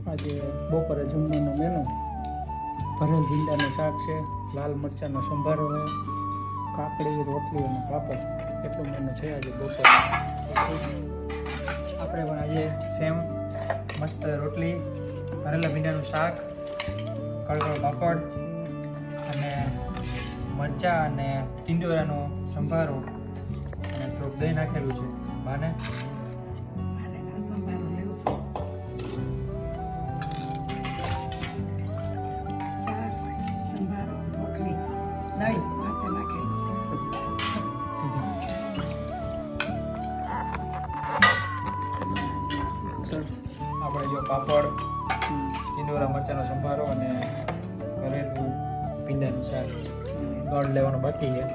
આજે બપોરે જમવાનો મેનુ ભરેલ ભીંડાનું શાક છે, લાલ મરચાંનો સંભારો છે, કાકડી, રોટલી અને પાપડ. એટલું મેનુ છે આજે બપોરે. આપણે પણ આજે સેમ મસ્ત રોટલી, ભરેલા ભીંડાનું શાક, કડકડો પાપડ અને મરચાં અને ટીંડોરાનો સંભારો અને થોડુંક દહીં નાખેલું છે. બાને આપણે જો પાપડ, ટીંડોરા મરચાંનો સંભારો અને કરેલું ભીંડાનું શાક. ગળ લેવાનો બાકી છે.